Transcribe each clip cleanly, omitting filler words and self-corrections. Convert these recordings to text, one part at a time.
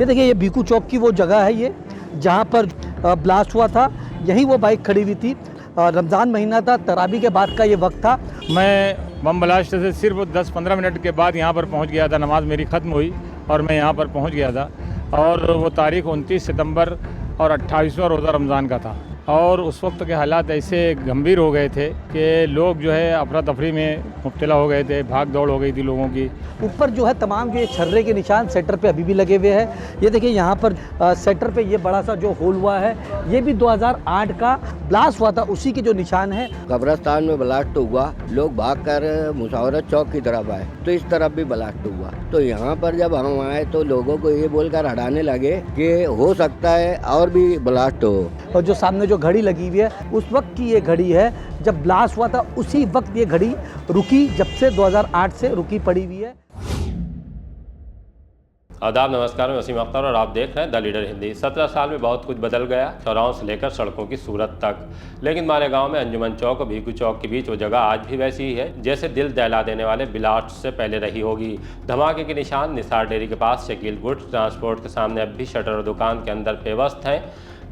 ये देखिए ये भीखू चौक की वो जगह है ये जहाँ पर ब्लास्ट हुआ था। यहीं वो बाइक खड़ी हुई थी। रमज़ान महीना था, तरावी के बाद का ये वक्त था। मैं बम ब्लास्ट से सिर्फ 10-15 मिनट के बाद यहाँ पर पहुँच गया था। नमाज मेरी ख़त्म हुई और मैं यहाँ पर पहुँच गया था और वो तारीख 29 सितंबर और 28वां रोज़ा रमज़ान का था। और उस वक्त के हालात ऐसे गंभीर हो गए थे कि लोग जो है अफरा तफरी में मुब्तला हो गए थे, भाग दौड़ हो गई थी लोगों की। ऊपर जो है तमाम जो ये छर्रे के निशान सेक्टर पे अभी भी लगे हुए हैं। ये देखिए यहाँ पर सेक्टर पे ये बड़ा सा जो होल हुआ है ये भी 2008 का ब्लास्ट हुआ था, उसी के जो निशान है। कब्रिस्तान में ब्लास्ट हुआ, लोग भागकर मुशावरत चौक की तरफ आए तो इस तरफ भी ब्लास्ट हुआ। तो यहाँ पर जब हम आए तो लोगों को ये बोलकर हटाने लगे कि हो सकता है और भी ब्लास्ट हो। और जो सामने जो घड़ी लगी हुई है उस वक्त की ये घड़ी है जब ब्लास्ट हुआ था, उसी वक्त ये घड़ी रुकी जब से 2008 से रुकी पड़ी हुई है। आदाब, नमस्कार, मैं वसीम अख्तर और आप देख रहे हैं द लीडर हिंदी। 17 साल में बहुत कुछ बदल गया, चौराहों से लेकर सड़कों की सूरत तक। लेकिन मालेगांव में अंजुमन चौक और भीखू चौक के बीच वो जगह आज भी वैसी ही है जैसे दिल दहला देने वाले ब्लास्ट से पहले रही होगी। धमाके के निशान निसार डेयरी के पास शकील गुड्स ट्रांसपोर्ट के सामने अब भी शटर और दुकान के अंदर पेवस्त हैं।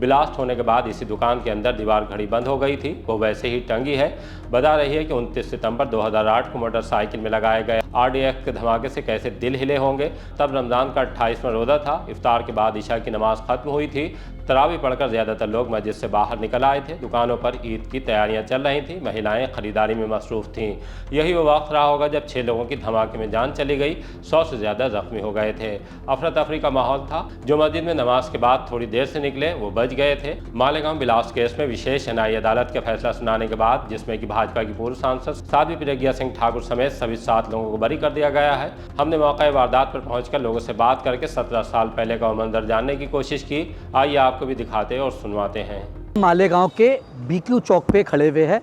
ब्लास्ट होने के बाद इसी दुकान के अंदर दीवार घड़ी बंद हो गई थी, वो वैसे ही टंगी है। बता रही है कि 29 सितंबर 2008 को मोटरसाइकिल में लगाए गए RDX के धमाके से कैसे दिल हिले होंगे। तब रमज़ान का 28वां रोज़ा था। इफ्तार के बाद इशा की नमाज ख़त्म हुई थी। तरावी पढ़कर ज़्यादातर लोग मस्जिद से बाहर निकल आए थे। दुकानों पर ईद की तैयारियां चल रही थीं, महिलाएं खरीदारी में मसरूफ़ थीं। यही वो वक्त रहा होगा जब 6 लोगों की धमाके में जान चली गई, 100 से ज़्यादा ज़ख्मी हो गए थे। अफरा तफरी का माहौल था। जो मस्जिद में नमाज के बाद थोड़ी देर से निकले वो बच गए थे। मालेगांव ब्लास्ट केस में विशेष न्यायिक अदालत का फैसला सुनाने के बाद, जिसमें कि भाजपा की पूर्व सांसद साध्वी प्रज्ञा सिंह ठाकुर समेत सभी 7 लोगों को बरी कर दिया गया है। हमने मौके वारदात पर पहुंचकर लोगों से बात करके 17 साल पहले का मंजर जानने की कोशिश की। आइए आपको भी दिखाते और सुनवाते हैं। मालेगांव के भीखू चौक पे खड़े हुए हैं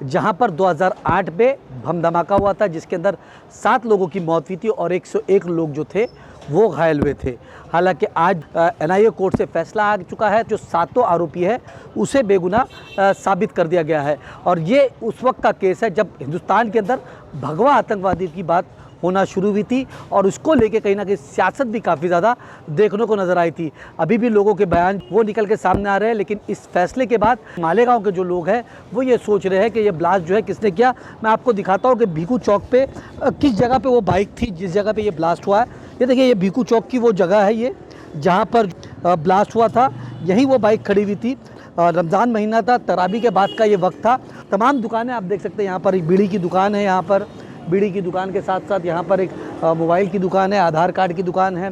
जहां पर 2008 में बम धमाका हुआ था जिसके अंदर 7 लोगों की मौत हुई थी और 101 लोग जो थे वो घायल हुए थे। हालांकि आज NIA कोर्ट से फैसला आ चुका है, जो 7 आरोपी है उसे बेगुनाह साबित कर दिया गया है। और ये उस वक्त का केस है जब हिंदुस्तान के अंदर भगवा आतंकवादी की बात होना शुरू हुई थी और उसको लेके कहीं ना कहीं सियासत भी काफ़ी ज़्यादा देखने को नज़र आई थी। अभी भी लोगों के बयान वो निकल के सामने आ रहे हैं, लेकिन इस फैसले के बाद मालेगांव के जो लोग हैं वो ये सोच रहे हैं कि ये ब्लास्ट जो है किसने किया। मैं आपको दिखाता हूँ कि भीखू चौक पे किस जगह पे वो बाइक थी जिस जगह पे ये ब्लास्ट हुआ है। ये देखिए ये भीखू चौक की वो जगह है ये जहाँ पर ब्लास्ट हुआ था। यहीं वो बाइक खड़ी हुई थी। रमज़ान महीना था, तरावी के बाद का ये वक्त था। तमाम दुकानें आप देख सकते हैं। यहाँ पर एक बीड़ी की दुकान है, यहाँ पर बीड़ी की दुकान के साथ साथ यहाँ पर एक मोबाइल की दुकान है, आधार कार्ड की दुकान है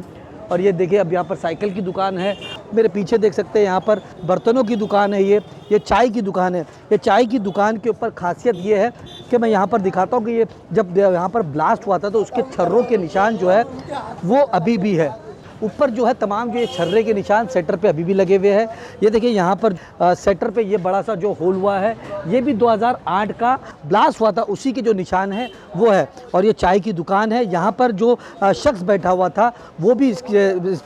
और ये देखिए अब यहाँ पर साइकिल की दुकान है। मेरे पीछे देख सकते हैं यहाँ पर बर्तनों की दुकान है। ये चाय की दुकान है। ये चाय की दुकान के ऊपर खासियत ये है कि मैं यहाँ पर दिखाता हूँ कि ये जब यहाँ पर ब्लास्ट हुआ था तो उसके छर्रों के निशान जो है वो अभी भी है। ऊपर जो है तमाम जो ये छर्रे के निशान सेक्टर पे अभी भी लगे हुए हैं। ये देखिए यहाँ पर सेक्टर पे ये बड़ा सा जो होल हुआ है ये भी 2008 का ब्लास्ट हुआ था, उसी के जो निशान है वो है। और ये चाय की दुकान है। यहाँ पर जो शख्स बैठा हुआ था वो भी इस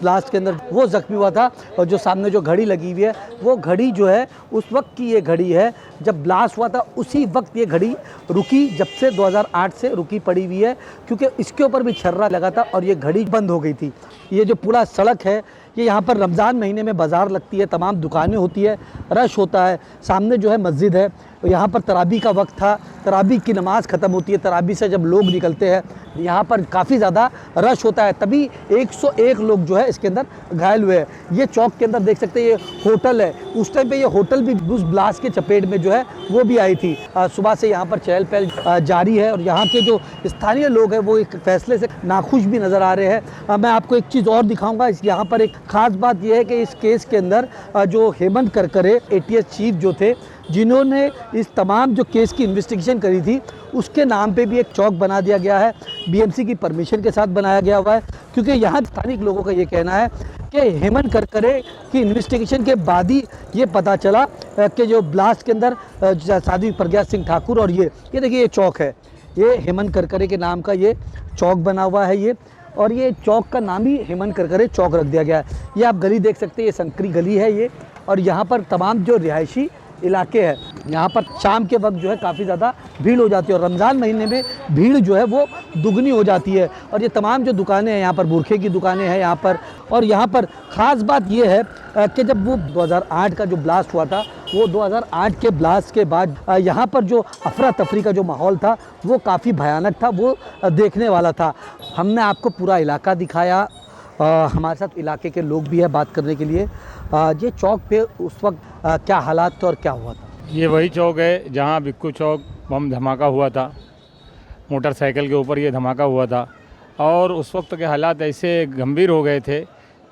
ब्लास्ट के अंदर वो ज़ख्मी हुआ था। और जो सामने जो घड़ी लगी हुई है वो घड़ी जो है उस वक्त की ये घड़ी है जब ब्लास्ट हुआ था, उसी वक्त ये घड़ी रुकी जब से 2008 से रुकी पड़ी हुई है, क्योंकि इसके ऊपर भी छर्रा लगा था और ये घड़ी बंद हो गई थी। ये जो पूरा सड़क है ये यहाँ पर रमज़ान महीने में बाज़ार लगती है, तमाम दुकानें होती है, रश होता है। सामने जो है मस्जिद है। यहाँ पर तरावी का वक्त था, तरावी की नमाज़ ख़त्म होती है। तरावी से जब लोग निकलते हैं यहाँ पर काफ़ी ज़्यादा रश होता है, तभी 101 लोग जो है इसके अंदर घायल हुए हैं। ये चौक के अंदर देख सकते हैं ये होटल है। उस टाइम पे ये होटल भी उस ब्लास्ट के चपेट में जो है वो भी आई थी। सुबह से यहाँ पर चहल पहल जारी है और यहाँ के जो स्थानीय लोग हैं वो एक फैसले से नाखुश भी नज़र आ रहे हैं। मैं आपको एक चीज़ और दिखाऊँगा। यहाँ पर एक ख़ास बात यह है कि इस केस के अंदर जो हेमंत करकरे ATS चीफ जो थे, जिन्होंने इस तमाम जो केस की इन्वेस्टिगेशन करी थी, उसके नाम पे भी एक चौक बना दिया गया है। BMC की परमिशन के साथ बनाया गया हुआ है, क्योंकि यहाँ स्थानिक लोगों का ये कहना है कि हेमंत करकरे की इन्वेस्टिगेशन के बाद ही ये पता चला कि जो ब्लास्ट के अंदर साध्वी प्रज्ञा सिंह ठाकुर और ये देखिए ये चौक है, ये हेमंत करकरे के नाम का ये चौक बना हुआ है ये, और ये चौक का नाम ही हेमंत करकरे चौक रख दिया गया है। ये आप गली देख सकते हैं, ये संकरी गली है ये, और यहाँ पर तमाम जो रिहायशी इलाके हैं, यहाँ पर शाम के वक्त जो है काफ़ी ज़्यादा भीड़ हो जाती है और रमज़ान महीने में भीड़ जो है वो दुगनी हो जाती है। और ये तमाम जो दुकानें हैं यहाँ पर, बुरखे की दुकानें हैं यहाँ पर। और यहाँ पर ख़ास बात ये है कि जब वो 2008 का जो ब्लास्ट हुआ था, वो 2008 के ब्लास्ट के बाद यहाँ पर जो अफरा तफरी का जो माहौल था वो काफ़ी भयानक था, वो देखने वाला था। हमने आपको पूरा इलाका दिखाया, हमारे साथ इलाके के लोग भी हैं बात करने के लिए। ये चौक पे उस वक्त क्या हालात थे और क्या हुआ था? ये वही चौक है जहाँ बिक्कू चौक बम धमाका हुआ था, मोटरसाइकिल के ऊपर ये धमाका हुआ था। और उस वक्त के हालात ऐसे गंभीर हो गए थे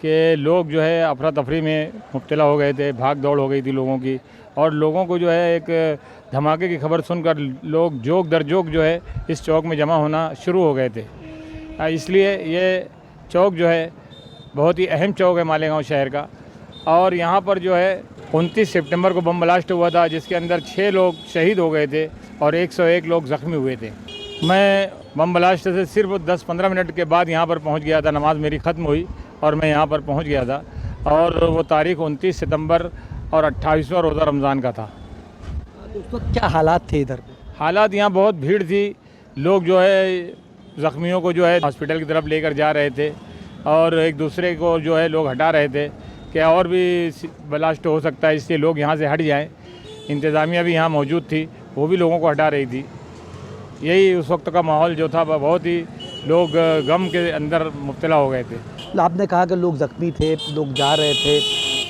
कि लोग जो है अफरा तफरी में मुब्तला हो गए थे, भाग दौड़ हो गई थी लोगों की। और लोगों को जो है एक धमाके की खबर सुनकर लोग जोक दर जोक जो है इस चौक में जमा होना शुरू हो गए थे। इसलिए ये चौक जो है बहुत ही अहम चौक है मालेगांव शहर का। और यहाँ पर जो है 29 सितंबर को बम ब्लास्ट हुआ था, जिसके अंदर 6 लोग शहीद हो गए थे और 101 लोग ज़ख्मी हुए थे। मैं बम ब्लास्ट से सिर्फ 10-15 मिनट के बाद यहाँ पर पहुँच गया था, नमाज मेरी ख़त्म हुई और मैं यहाँ पर पहुँच गया था। और वो तारीख़ 29 सितंबर और 28वां रोज़ा रमज़ान का था। उस वक्त क्या हालात थे इधर पे? हालात यहाँ बहुत भीड़ थी, लोग जो है ज़ख्मियों को जो है हॉस्पिटल की तरफ लेकर जा रहे थे और एक दूसरे को जो है लोग हटा रहे थे कि और भी ब्लास्ट हो सकता है, इसलिए लोग यहाँ से हट जाएं। इंतज़ामिया भी यहाँ मौजूद थी, वो भी लोगों को हटा रही थी। यही उस वक्त का माहौल जो था, बहुत ही लोग गम के अंदर मुब्तला हो गए थे। आपने कहा कि लोग ज़ख्मी थे, लोग जा रहे थे,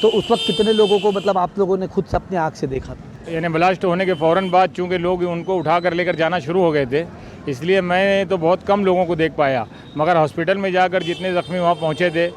तो उस वक्त कितने लोगों को मतलब आप लोगों ने खुद से अपने आँख से देखा था? यानी ब्लास्ट होने के फ़ौरन बाद चूँकि लोग उनको उठा कर लेकर जाना शुरू हो गए थे, इसलिए मैं तो बहुत कम लोगों को देख पाया। मगर हॉस्पिटल में जाकर जितने ज़ख्मी वहाँ पहुँचे थे,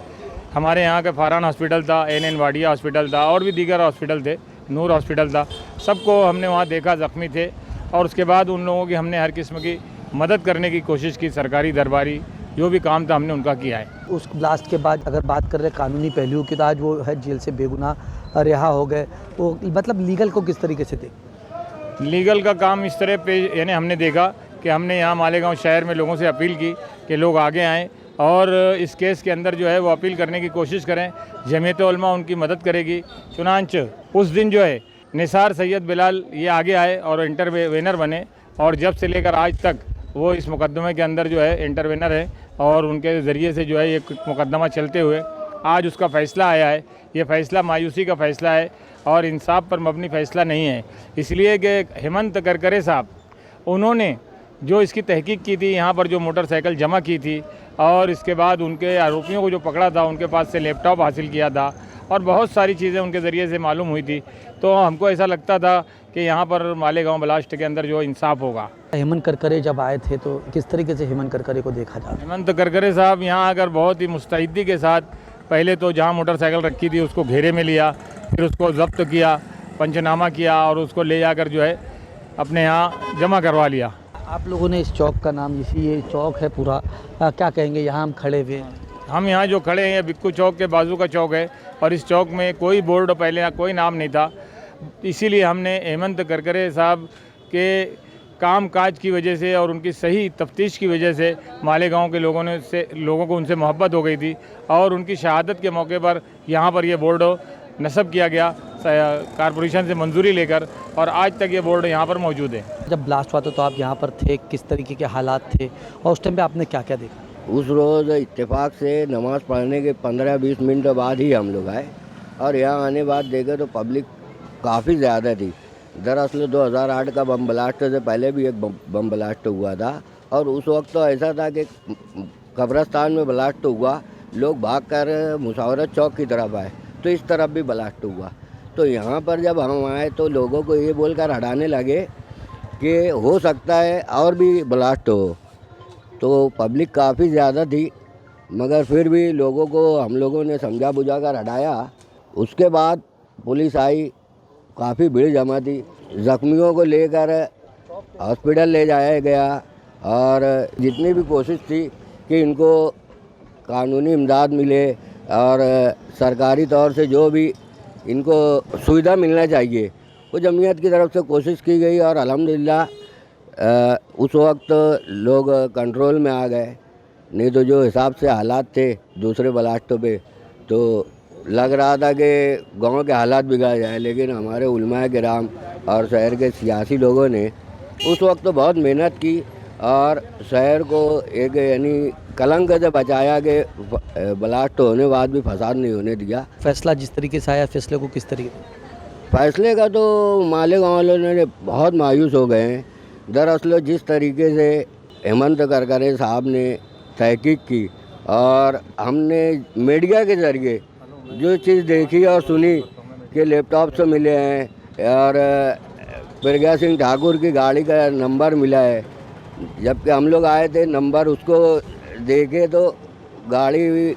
हमारे यहाँ के फारान हॉस्पिटल था, NN वाडिया हॉस्पिटल था और भी दीगर हॉस्पिटल थे, नूर हॉस्पिटल था, सबको हमने वहाँ देखा ज़ख्मी थे। और उसके बाद उन लोगों की हमने हर किस्म की मदद करने की कोशिश की, सरकारी दरबारी जो भी काम था हमने उनका किया है। उस ब्लास्ट के बाद अगर बात कर रहे हैं कानूनी पहलुओं की, तो आज वो है जेल से बेगुनाह रिहा हो गए। वो मतलब लीगल को किस तरीके से देख? लीगल का काम इस तरह पे यानी हमने देखा कि हमने यहाँ मालेगांव शहर में लोगों से अपील की कि लोग आगे आएँ और इस केस के अंदर जो है वो अपील करने की कोशिश करें। जमीयत उलमा उनकी मदद करेगी। चुनांच उस दिन जो है निसार सैयद बिलाल ये आगे आए और इंटरवेनर बने और जब से लेकर आज तक वो इस मुकदमे के अंदर जो है इंटरवेनर है और उनके ज़रिए से जो है ये मुकदमा चलते हुए आज उसका फ़ैसला आया है। ये फ़ैसला मायूसी का फ़ैसला है और इंसाफ पर मबनी फ़ैसला नहीं है, इसलिए कि हेमंत करकरे साहब उन्होंने जो इसकी तहकीक की थी, यहाँ पर जो मोटरसाइकिल जमा की थी और इसके बाद उनके आरोपियों को जो पकड़ा था उनके पास से लैपटॉप हासिल किया था और बहुत सारी चीज़ें उनके ज़रिए से मालूम हुई थी, तो हमको ऐसा लगता था कि यहाँ पर मालेगांव ब्लास्ट के अंदर जो इंसाफ होगा। हेमंत करकरे जब आए थे तो किस तरीके से हेमंत करकरे को देखा जाता? हेमंत करकरे साहब यहाँ आकर बहुत ही मुस्तैदी के साथ पहले तो जहाँ मोटरसाइकिल रखी थी उसको घेरे में लिया, फिर उसको जब्त किया, पंचनामा किया और उसको ले जाकर जो है अपने यहाँ जमा करवा लिया। आप लोगों ने इस चौक का नाम, ये चौक है पूरा, क्या कहेंगे? यहाँ हम खड़े हुए हैं, हम यहाँ जो खड़े हैं बिक्कू चौक के बाजू का चौक है और इस चौक में कोई बोर्ड पहले कोई नाम नहीं था, इसीलिए हमने हेमंत करकरे साहब के काम काज की वजह से और उनकी सही तफ्तीश की वजह से मालेगांव के लोगों को उनसे मोहब्बत हो गई थी और उनकी शहादत के मौके पर यहाँ पर ये बोर्ड नस्ब किया गया कारपोरेशन से मंजूरी लेकर और आज तक ये बोर्ड यहाँ पर मौजूद है। जब ब्लास्ट हुआ था तो आप यहाँ पर थे, किस तरीके के हालात थे और उस टाइम पे आपने क्या क्या देखा? उस रोज़ इत्तेफाक से नमाज़ पढ़ने के 15-20 मिनट बाद ही हम लोग आए और यहाँ आने बाद देखे तो पब्लिक काफ़ी ज़्यादा थी। दरअसल 2008 का बम ब्लास्ट से पहले भी एक बम ब्लास्ट हुआ था और उस वक्त तो ऐसा था कि कब्रस्तान में ब्लास्ट हुआ, लोग भागकर मुशावरत चौक की तरफ आए तो इस तरफ भी ब्लास्ट हुआ। तो यहाँ पर जब हम आए तो लोगों को ये बोलकर हटाने लगे कि हो सकता है और भी ब्लास्ट हो, तो पब्लिक काफ़ी ज़्यादा थी मगर फिर भी लोगों को हम लोगों ने समझा बुझा कर हटाया। उसके बाद पुलिस आई, काफ़ी भीड़ जमा थी, ज़ख्मियों को लेकर हॉस्पिटल ले जाया गया और जितनी भी कोशिश थी कि इनको कानूनी इमदाद मिले और सरकारी तौर से जो भी इनको सुविधा मिलना चाहिए वो जमीयत की तरफ से कोशिश की गई और अल्हम्दुलिल्लाह उस वक्त लोग कंट्रोल में आ गए। नहीं तो जो हिसाब से हालात थे दूसरे ब्लास्टों पे तो लग रहा था कि गांव के हालात बिगड़ जाए, लेकिन हमारे उलमाए किराम और शहर के सियासी लोगों ने उस वक्त तो बहुत मेहनत की और शहर को एक यानी कलंक से बचाया कि ब्लास्ट होने बाद भी फसाद नहीं होने दिया। फैसला जिस तरीके से आया, फैसले को किस तरीके फैसले का तो मालेगांव वालों ने बहुत मायूस हो गए हैं। दरअसल जिस तरीके से हेमंत करकरे साहब ने तहकीक की और हमने मीडिया के ज़रिए जो चीज़ देखी और सुनी कि लैपटॉप से मिले हैं और प्रज्ञा सिंह ठाकुर की गाड़ी का नंबर मिला है, जबकि हम लोग आए थे नंबर उसको देखे तो गाड़ी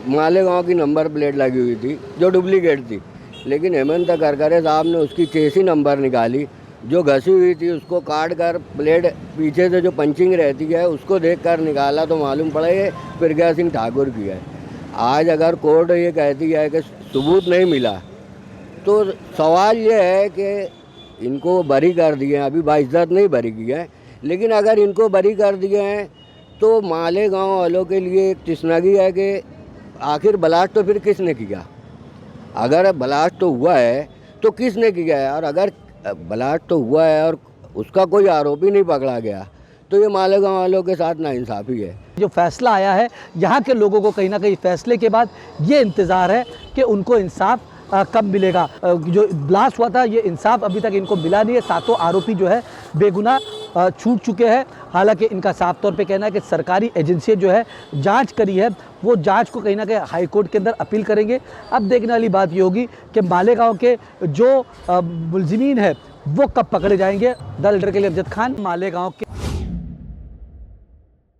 मालेगांव की नंबर प्लेट लगी हुई थी जो डुप्लीकेट थी, लेकिन हेमंत करकरे साहब ने उसकी चेसी नंबर निकाली जो घसी हुई थी, उसको काट कर प्लेट पीछे से जो पंचिंग रहती है उसको देखकर निकाला तो मालूम पड़ा ये प्रज्ञा सिंह ठाकुर की है। आज अगर कोर्ट ये कहती है कि सबूत नहीं मिला तो सवाल ये है कि इनको बरी कर दिए हैं, अभी बाइज्जत नहीं बरी किया है, लेकिन अगर इनको बरी कर दिए हैं तो मालेगांव वालों के लिए एक तशनगी है कि आखिर ब्लास्ट तो फिर किसने किया। अगर ब्लास्ट तो हुआ है तो किसने किया है, और अगर ब्लास्ट तो हुआ है और उसका कोई आरोपी नहीं पकड़ा गया तो ये मालेगांव वालों के साथ नाइंसाफ़ी है। जो फैसला आया है, यहाँ के लोगों को कहीं ना कहीं फैसले के बाद ये इंतज़ार है कि उनको इंसाफ कब मिलेगा। जो ब्लास्ट हुआ था ये इंसाफ अभी तक इनको मिला नहीं है। सातों आरोपी जो है बेगुनाह छूट चुके हैं। हालांकि इनका साफ तौर पे कहना है कि सरकारी एजेंसी जो है जांच करी है, वो जांच को कहीं ना कहीं हाई कोर्ट के अंदर अपील करेंगे। अब देखने वाली बात ये होगी कि मालेगांव के जो मुलजिमीन है वो कब पकड़े जाएंगे। द लीडर के लिए अमजद खान, मालेगांव के।